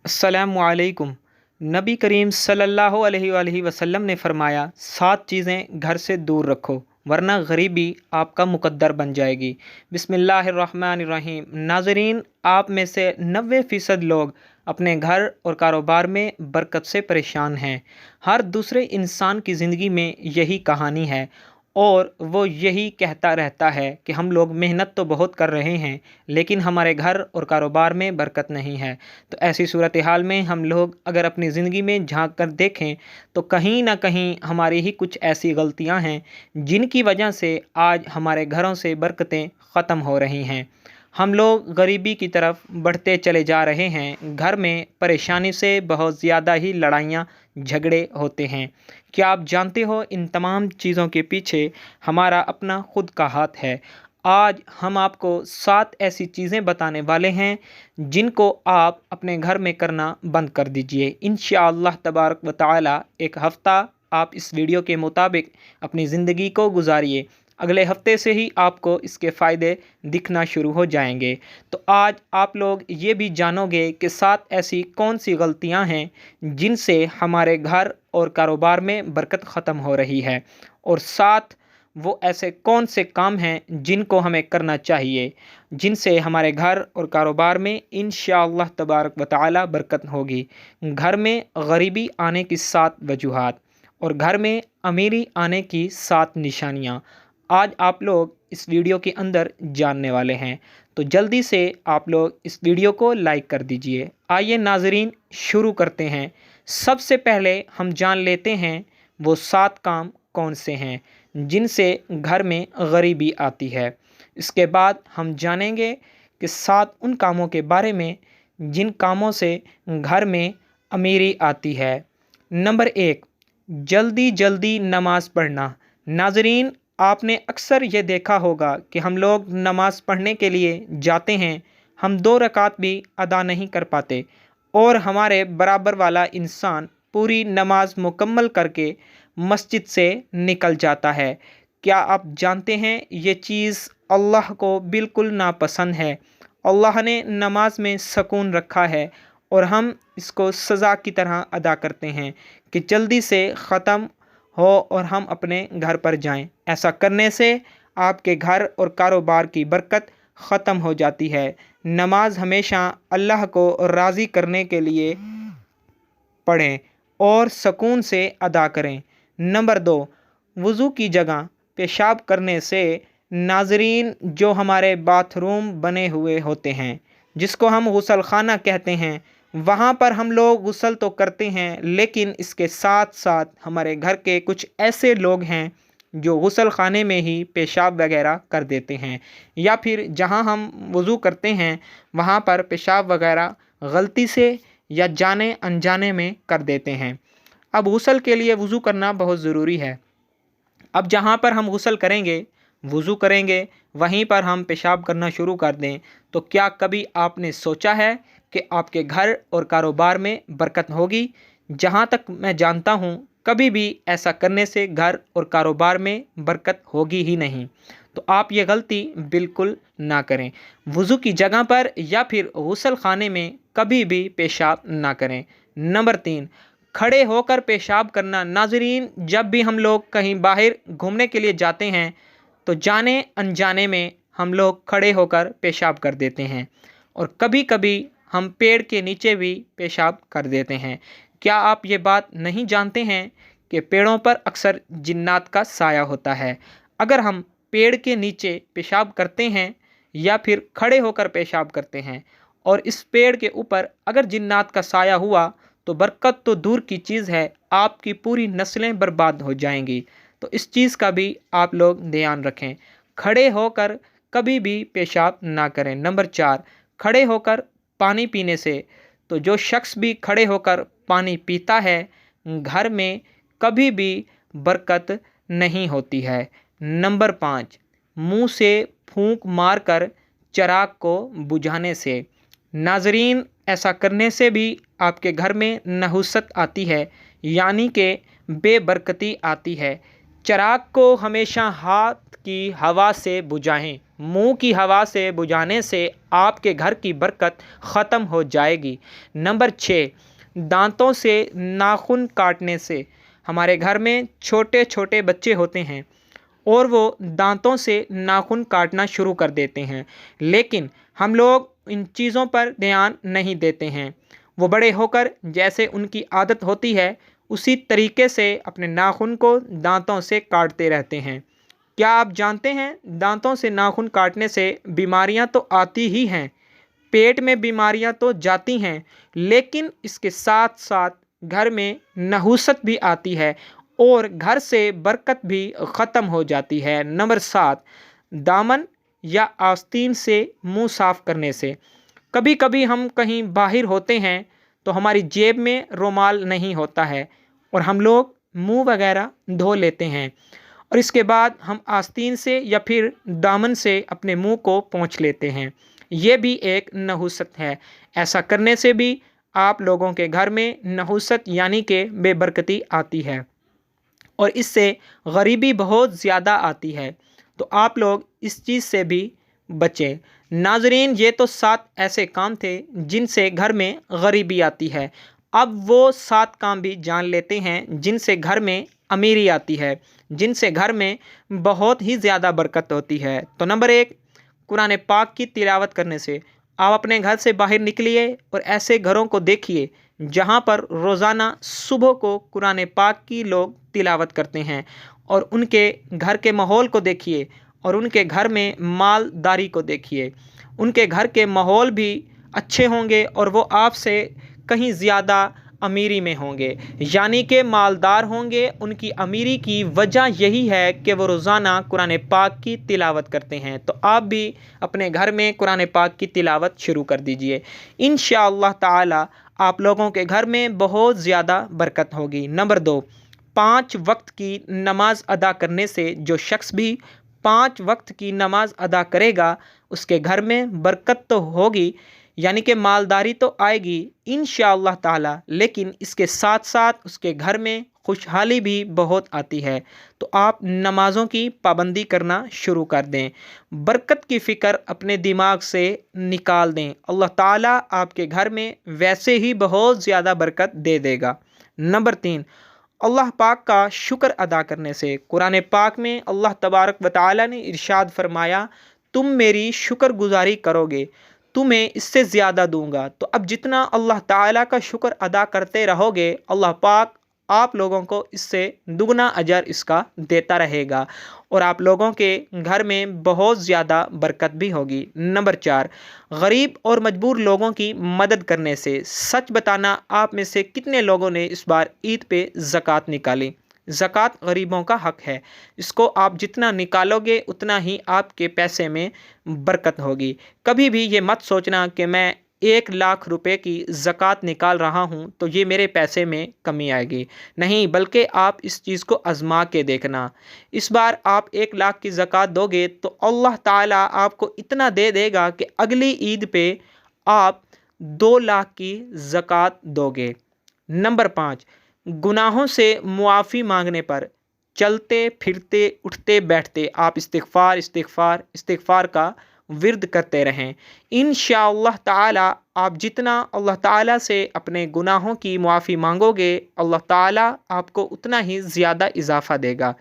अस्सलामुअलैकुम। नबी करीम सल्लल्लाहु अलैहि वसल्लम ने फरमाया, 7 चीज़ें घर से दूर रखो वरना गरीबी आपका मुकद्दर बन जाएगी। बिस्मिल्लाहिर्रहमानिर्रहीम। नाज़रीन, आप में से 90% लोग अपने घर और कारोबार में बरकत से परेशान हैं। हर दूसरे इंसान की ज़िंदगी में यही कहानी है और वो यही कहता रहता है कि हम लोग मेहनत तो बहुत कर रहे हैं लेकिन हमारे घर और कारोबार में बरकत नहीं है। तो ऐसी सूरत हाल में हम लोग अगर अपनी ज़िंदगी में झांक कर देखें तो कहीं ना कहीं हमारी ही कुछ ऐसी गलतियां हैं जिनकी वजह से आज हमारे घरों से बरकतें ख़त्म हो रही हैं। हम लोग गरीबी की तरफ बढ़ते चले जा रहे हैं। घर में परेशानी से बहुत ज़्यादा ही लड़ाइयाँ झगड़े होते हैं। क्या आप जानते हो, इन तमाम चीज़ों के पीछे हमारा अपना खुद का हाथ है। आज हम आपको 7 ऐसी चीज़ें बताने वाले हैं जिनको आप अपने घर में करना बंद कर दीजिए। इंशाअल्लाह तबारक व तआला एक हफ़्ता आप इस वीडियो के मुताबिक अपनी ज़िंदगी को गुजारिए। अगले हफ्ते से ही आपको इसके फ़ायदे दिखना शुरू हो जाएंगे। तो आज आप लोग ये भी जानोगे कि 7 ऐसी कौन सी गलतियां हैं जिनसे हमारे घर और कारोबार में बरकत ख़त्म हो रही है, और 7 वो ऐसे कौन से काम हैं जिनको हमें करना चाहिए जिनसे हमारे घर और कारोबार में इंशाअल्लाह तबारक व तआला बरकत होगी। घर में गरीबी आने की 7 वजूहात और घर में अमीरी आने की 7 निशानियाँ आज आप लोग इस वीडियो के अंदर जानने वाले हैं। तो जल्दी से आप लोग इस वीडियो को लाइक कर दीजिए। आइए नाजरीन, शुरू करते हैं। सबसे पहले हम जान लेते हैं वो 7 काम कौन से हैं जिनसे घर में गरीबी आती है। इसके बाद हम जानेंगे कि 7 उन कामों के बारे में जिन कामों से घर में अमीरी आती है। नंबर 1, जल्दी जल्दी नमाज़ पढ़ना। नाजरीन, आपने अक्सर ये देखा होगा कि हम लोग नमाज़ पढ़ने के लिए जाते हैं, हम 2 रकात भी अदा नहीं कर पाते और हमारे बराबर वाला इंसान पूरी नमाज मुकम्मल करके मस्जिद से निकल जाता है। क्या आप जानते हैं ये चीज़ अल्लाह को बिल्कुल नापसंद है। अल्लाह ने नमाज में सुकून रखा है और हम इसको सज़ा की तरह अदा करते हैं कि जल्दी से ख़त्म हो और हम अपने घर पर जाएं। ऐसा करने से आपके घर और कारोबार की बरकत ख़त्म हो जाती है। नमाज हमेशा अल्लाह को राज़ी करने के लिए पढ़ें और सुकून से अदा करें। नंबर 2, वज़ू की जगह पेशाब करने से। नाजरीन, जो हमारे बाथरूम बने हुए होते हैं जिसको हम गुसल खाना कहते हैं, वहाँ पर हम लोग गुसल तो करते हैं लेकिन इसके साथ साथ हमारे घर के कुछ ऐसे लोग हैं जो गुसल खाने में ही पेशाब वगैरह कर देते हैं, या फिर जहाँ हम वज़ू करते हैं वहाँ पर पेशाब वगैरह गलती से या जाने अनजाने में कर देते हैं। अब गुसल के लिए वज़ू करना बहुत ज़रूरी है। अब जहाँ पर हम गुसल करेंगे, वज़ू करेंगे, वहीं पर हम पेशाब करना शुरू कर दें तो क्या कभी आपने सोचा है कि आपके घर और कारोबार में बरकत होगी? जहाँ तक मैं जानता हूँ, कभी भी ऐसा करने से घर और कारोबार में बरकत होगी ही नहीं। तो आप ये गलती बिल्कुल ना करें। वज़ू की जगह पर या फिर गुसल खाने में कभी भी पेशाब ना करें। नंबर 3, खड़े होकर पेशाब करना। नाजरीन, जब भी हम लोग कहीं बाहर घूमने के लिए जाते हैं तो जाने अनजाने में हम लोग खड़े होकर पेशाब कर देते हैं और कभी कभी हम पेड़ के नीचे भी पेशाब कर देते हैं। क्या आप ये बात नहीं जानते हैं कि पेड़ों पर अक्सर जिन्नात का साया होता है? अगर हम पेड़ के नीचे पेशाब करते हैं या फिर खड़े होकर पेशाब करते हैं और इस पेड़ के ऊपर अगर जिन्नात का साया हुआ तो बरकत तो दूर की चीज़ है, आपकी पूरी नस्लें बर्बाद हो जाएंगी। तो इस चीज़ का भी आप लोग ध्यान रखें। खड़े होकर कभी भी पेशाब ना करें। नंबर 4, खड़े होकर पानी पीने से। तो जो शख्स भी खड़े होकर पानी पीता है, घर में कभी भी बरकत नहीं होती है। नंबर 5, मुंह से फूंक मारकर चिराग को बुझाने से। नाजरीन, ऐसा करने से भी आपके घर में नहुसत आती है, यानी कि बेबरकती आती है। चिराग को हमेशा हाथ की हवा से बुझाएं। मुंह की हवा से बुझाने से आपके घर की बरकत ख़त्म हो जाएगी। नंबर 6, दांतों से नाखून काटने से। हमारे घर में छोटे छोटे बच्चे होते हैं और वो दांतों से नाखून काटना शुरू कर देते हैं, लेकिन हम लोग इन चीज़ों पर ध्यान नहीं देते हैं। वो बड़े होकर जैसे उनकी आदत होती है उसी तरीके से अपने नाखून को दांतों से काटते रहते हैं। क्या आप जानते हैं दांतों से नाखून काटने से बीमारियां तो आती ही हैं, पेट में बीमारियां तो जाती हैं, लेकिन इसके साथ साथ घर में नहुसत भी आती है और घर से बरकत भी ख़त्म हो जाती है। नंबर 7, दामन या आस्तीन से मुंह साफ़ करने से। कभी कभी हम कहीं बाहर होते हैं तो हमारी जेब में रुमाल नहीं होता है और हम लोग मुंह वगैरह धो लेते हैं और इसके बाद हम आस्तीन से या फिर दामन से अपने मुंह को पोंछ लेते हैं। ये भी एक नहुसत है। ऐसा करने से भी आप लोगों के घर में नहुसत यानी कि बेबरकती आती है और इससे गरीबी बहुत ज़्यादा आती है। तो आप लोग इस चीज़ से भी बचें। नाजरीन, ये तो 7 ऐसे काम थे जिनसे घर में गरीबी आती है। अब वो 7 काम भी जान लेते हैं जिनसे घर में अमीरी आती है, जिनसे घर में बहुत ही ज़्यादा बरकत होती है। तो नंबर 1, कुरान पाक की तिलावत करने से। आप अपने घर से बाहर निकलिए और ऐसे घरों को देखिए जहाँ पर रोज़ाना सुबह को कुरान पाक की लोग तिलावत करते हैं और उनके घर के माहौल को देखिए और उनके घर में मालदारी को देखिए। उनके घर के माहौल भी अच्छे होंगे और वो आपसे कहीं ज़्यादा अमीरी में होंगे, यानी कि मालदार होंगे। उनकी अमीरी की वजह यही है कि वो रोज़ाना कुरान पाक की तिलावत करते हैं। तो आप भी अपने घर में कुरान पाक की तिलावत शुरू कर दीजिए। इंशाअल्लाह ताला आप लोगों के घर में बहुत ज़्यादा बरकत होगी। नंबर 2, 5 वक्त की नमाज अदा करने से। जो शख्स भी 5 वक्त की नमाज अदा करेगा उसके घर में बरकत तो होगी, यानी कि मालदारी तो आएगी इंशाअल्लाह ताला, लेकिन इसके साथ साथ उसके घर में खुशहाली भी बहुत आती है। तो आप नमाज़ों की पाबंदी करना शुरू कर दें, बरकत की फ़िक्र अपने दिमाग से निकाल दें। अल्लाह ताला आपके घर में वैसे ही बहुत ज़्यादा बरकत दे देगा। नंबर 3, अल्लाह पाक का शुक्र अदा करने से। कुरान पाक में अल्लाह तबारक व तआला ने इरशाद फरमाया, तुम मेरी शुक्रगुजारी करोगे तुम्हें इससे ज़्यादा दूंगा। तो अब जितना अल्लाह ताला का शुक्र अदा करते रहोगे अल्लाह पाक आप लोगों को इससे दुगना अजर इसका देता रहेगा और आप लोगों के घर में बहुत ज़्यादा बरकत भी होगी। नंबर 4, गरीब और मजबूर लोगों की मदद करने से। सच बताना, आप में से कितने लोगों ने इस बार ईद पे ज़कात निकाली? ज़कात गरीबों का हक़ है, इसको आप जितना निकालोगे उतना ही आपके पैसे में बरकत होगी। कभी भी ये मत सोचना कि मैं 1 लाख रुपए की ज़कात निकाल रहा हूँ तो ये मेरे पैसे में कमी आएगी। नहीं, बल्कि आप इस चीज़ को आज़मा के देखना। इस बार आप 1 लाख की ज़कात दोगे तो अल्लाह ताला आपको इतना दे देगा कि अगली ईद पे आप 2 लाख की ज़कात दोगे। नंबर 5, गुनाहों से मुआफ़ी मांगने पर। चलते फिरते उठते बैठते आप इस्तिग़फ़ार इस्तिग़फ़ार इस्तिग़फ़ार का विर्द करते रहें। इंशाअल्लाह ताला आप जितना अल्लाह ताला से अपने गुनाहों की मुआफ़ी मांगोगे अल्लाह ताला आपको उतना ही ज़्यादा इजाफ़ा देगा।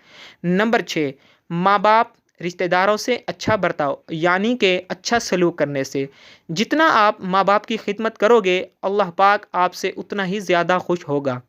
नंबर 6, माँ बाप रिश्तेदारों से अच्छा बर्ताव यानी कि अच्छा सलूक करने से। जितना आप माँ बाप की खिदमत करोगे अल्लाह पाक आपसे उतना ही ज़्यादा खुश होगा।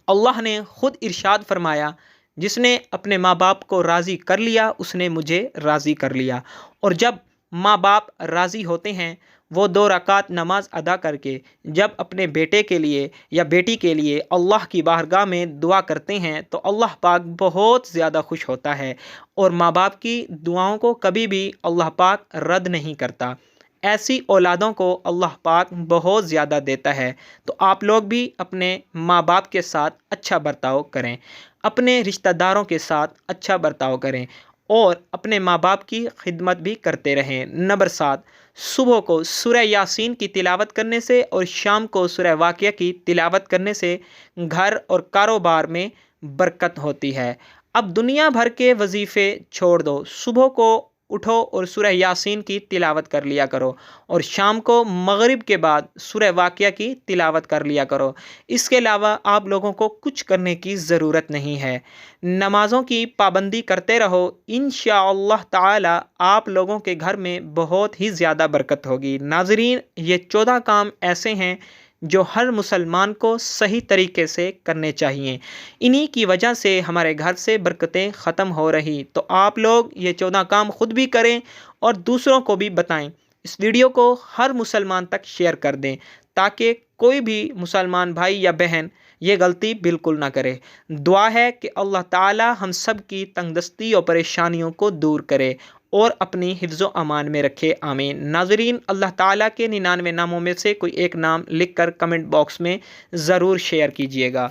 अल्लाह ने ख़ुद इरशाद फरमाया, जिसने अपने माँ बाप को राज़ी कर लिया उसने मुझे राज़ी कर लिया। और जब माँ बाप राज़ी होते हैं वो 2 रकात नमाज अदा करके जब अपने बेटे के लिए या बेटी के लिए अल्लाह की बारगाह में दुआ करते हैं तो अल्लाह पाक बहुत ज़्यादा खुश होता है और माँ बाप की दुआओं को कभी भी अल्लाह पाक रद्द नहीं करता। ऐसी औलादों को अल्लाह पाक बहुत ज़्यादा देता है। तो आप लोग भी अपने माँ बाप के साथ अच्छा बर्ताव करें, अपने रिश्तेदारों के साथ अच्छा बर्ताव करें और अपने माँ बाप की खिदमत भी करते रहें। नंबर 7, सुबह को सूरह यासीन की तिलावत करने से और शाम को सूरह वाक़िया की तिलावत करने से घर और कारोबार में बरकत होती है। अब दुनिया भर के वजीफ़े छोड़ दो, सुबह को उठो और सूरह यासीन की तिलावत कर लिया करो, और शाम को मगरिब के बाद सूरह वाक़िया की तिलावत कर लिया करो। इसके अलावा आप लोगों को कुछ करने की ज़रूरत नहीं है। नमाज़ों की पाबंदी करते रहो, इंशाअल्लाह ताला आप लोगों के घर में बहुत ही ज़्यादा बरकत होगी। नाज़रीन, ये 14 काम ऐसे हैं जो हर मुसलमान को सही तरीके से करने चाहिए। इन्हीं की वजह से हमारे घर से बरकतें ख़त्म हो रही। तो आप लोग ये 14 काम ख़ुद भी करें और दूसरों को भी बताएं। इस वीडियो को हर मुसलमान तक शेयर कर दें ताकि कोई भी मुसलमान भाई या बहन ये गलती बिल्कुल ना करे। दुआ है कि अल्लाह ताला हम सब की तंगदस्ती और परेशानियों को दूर करे और अपनी हिफ्ज़ो अमान में रखे। आमीन। नाज़रीन, अल्लाह ताला के 99 नामों में से कोई एक नाम लिखकर कमेंट बॉक्स में ज़रूर शेयर कीजिएगा।